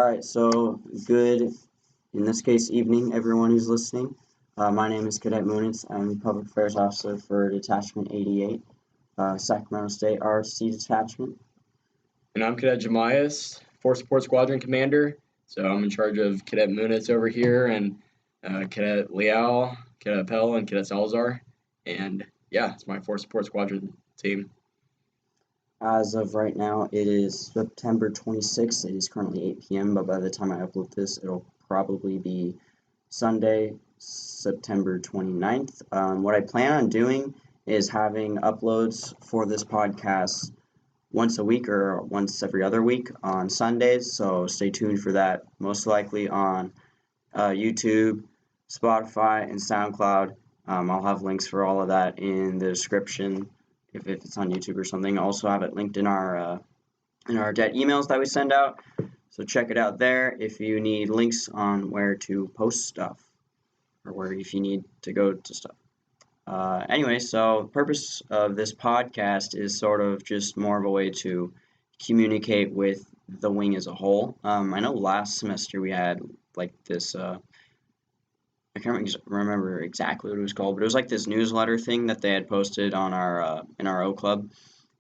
All right, so good, in this case, evening, everyone who's listening. My name is Cadet Moonitz. I'm the Public Affairs Officer for Detachment 88, Sacramento State AFROTC Detachment. And I'm Cadet Jamias, Force Support Squadron Commander. So I'm in charge of Cadet Moonitz over here, and Cadet Leal, Cadet Pell, and Cadet Salazar. And yeah, it's my Force Support Squadron team. As of right now, it is September 26th. It is currently 8 p.m., but by the time I upload this, it'll probably be Sunday, September 29th. What I plan on doing is having uploads for this podcast once a week or once every other week on Sundays, so stay tuned for that. Most likely on YouTube, Spotify, and SoundCloud. I'll have links for all of that in the description if it's on YouTube or something. I also have it linked in our dead emails that we send out, so check it out there if you need links on where to post stuff or where if you need to go to stuff. Anyway, so the purpose of this podcast is sort of just more of a way to communicate with the wing as a whole. I know last semester we had like this, I can't remember exactly what it was called, but it was like this newsletter thing that they had posted on our in our O Club.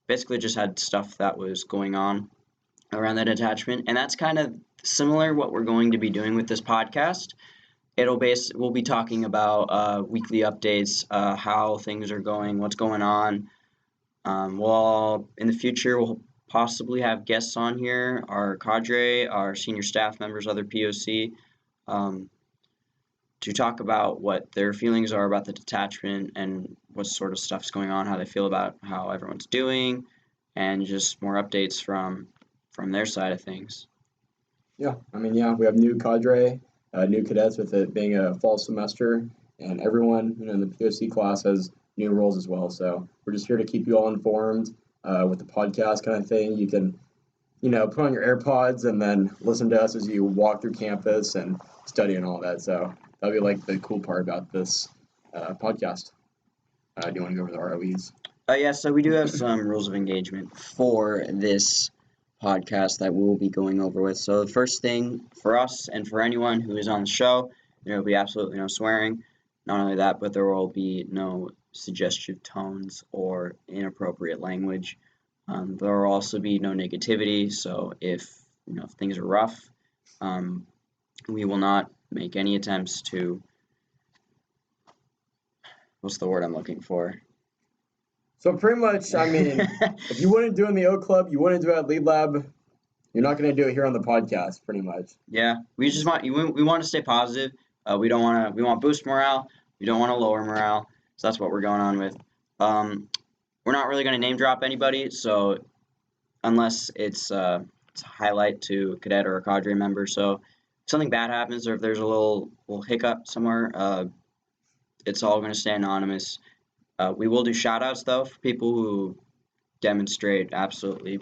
Basically just had stuff that was going on around the detachment, and that's kind of similar what we're going to be doing with this podcast. We'll be talking about weekly updates, how things are going, what's going on. In the future, we'll possibly have guests on here, our cadre, our senior staff members, other POC, to talk about what their feelings are about the detachment and what sort of stuff's going on, how they feel about how everyone's doing, and just more updates from their side of things. Yeah, we have new cadre, new cadets with it being a fall semester, and everyone in the POC class has new roles as well. So we're just here to keep you all informed with the podcast kind of thing. You can, put on your AirPods and then listen to us as you walk through campus and study and all that. So that'll be like the cool part about this podcast. Do you want to go over the ROEs? Yeah, so we do have some rules of engagement for this podcast that we'll be going over with. So the first thing for us and for anyone who is on the show, there will be absolutely no swearing. Not only that, but there will be no suggestive tones or inappropriate language. There will also be no negativity. So if things are rough, we will not make any attempts to. What's the word I'm looking for? So pretty much, if you wouldn't do it in the O Club, you wouldn't do it at Lead Lab. You're not going to do it here on the podcast, pretty much. Yeah, we want to stay positive. We want boost morale. We don't want to lower morale. So that's what we're going on with. We're not really going to name drop anybody. So unless it's a highlight to a cadet or a cadre member. So if something bad happens or if there's a little hiccup somewhere, it's all going to stay anonymous. We will do shout-outs, though, for people who demonstrate absolutely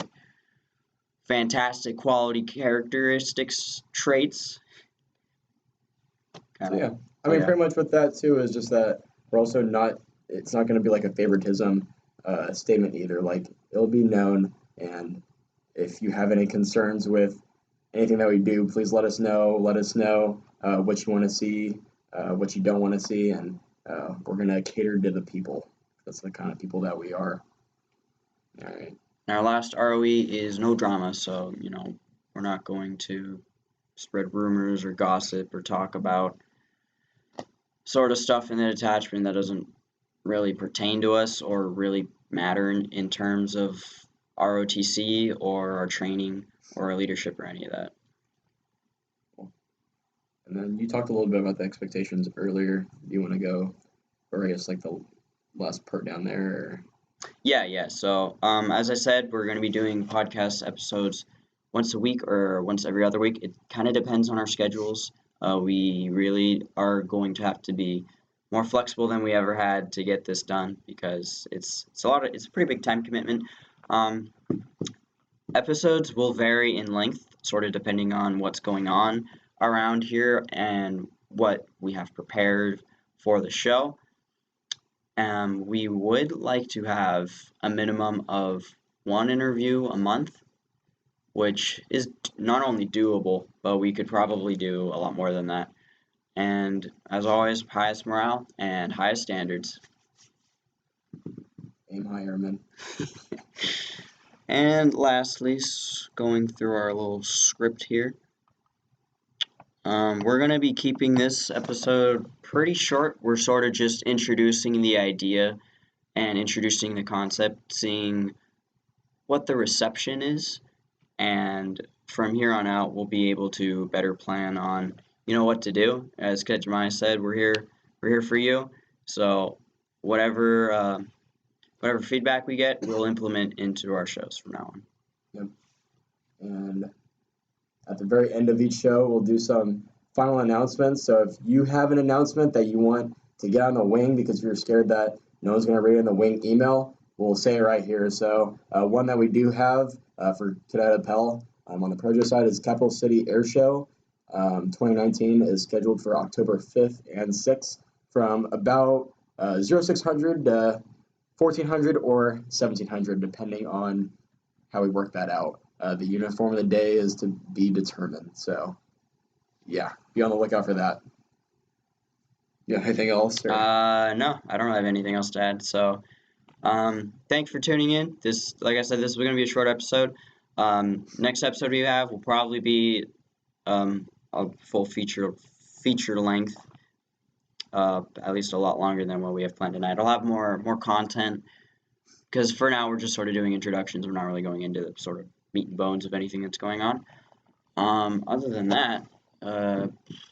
fantastic quality characteristics, traits. Pretty much with that, too, is just that we're also it's not going to be like a favoritism statement either. Like, it'll be known, and if you have any concerns with anything that we do, please let us know. Let us know what you want to see, what you don't want to see, and we're going to cater to the people. That's the kind of people that we are. All right. Our last ROE is no drama, so, we're not going to spread rumors or gossip or talk about sort of stuff in the detachment that doesn't really pertain to us or really matter in terms of ROTC or our training or our leadership or any of that. And then you talked a little bit about the expectations earlier. Do you want to go, or I guess like the last part down there? Or? Yeah. So, as I said, we're going to be doing podcast episodes once a week or once every other week. It kind of depends on our schedules. We really are going to have to be more flexible than we ever had to get this done because it's a pretty big time commitment. Episodes will vary in length, sort of depending on what's going on around here and what we have prepared for the show. We would like to have a minimum of one interview a month. which is not only doable, but we could probably do a lot more than that. And as always, highest morale and highest standards. Aim high, airman. And lastly, going through our little script here, we're going to be keeping this episode pretty short. We're sort of just introducing the idea and introducing the concept, seeing what the reception is, and from here on out, we'll be able to better plan on, what to do. As Capt Jamias said, we're here for you. So whatever feedback we get, we'll implement into our shows from now on. Yep. And at the very end of each show, we'll do some final announcements. So if you have an announcement that you want to get on the wing because you're scared that no one's going to read it in the wing email, we'll say it right here. So one that we do have for Cadet Appel on the Projo side is Capital City Air Show. 2019 is scheduled for October 5th and 6th from about 0600 to 1400 or 1700, depending on how we work that out. The uniform of the day is to be determined. So, yeah, be on the lookout for that. You have anything else? No, I don't have anything else to add. So, thanks for tuning in. Like I said, this is going to be a short episode. Next episode we have will probably be a full feature length. At least a lot longer than what we have planned tonight. I'll have more content, because for now we're just sort of doing introductions. We're not really going into the sort of meat and bones of anything that's going on. Other than that,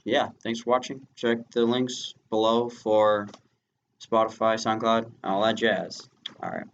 yeah, thanks for watching. Check the links below for Spotify, SoundCloud, all that jazz. All right.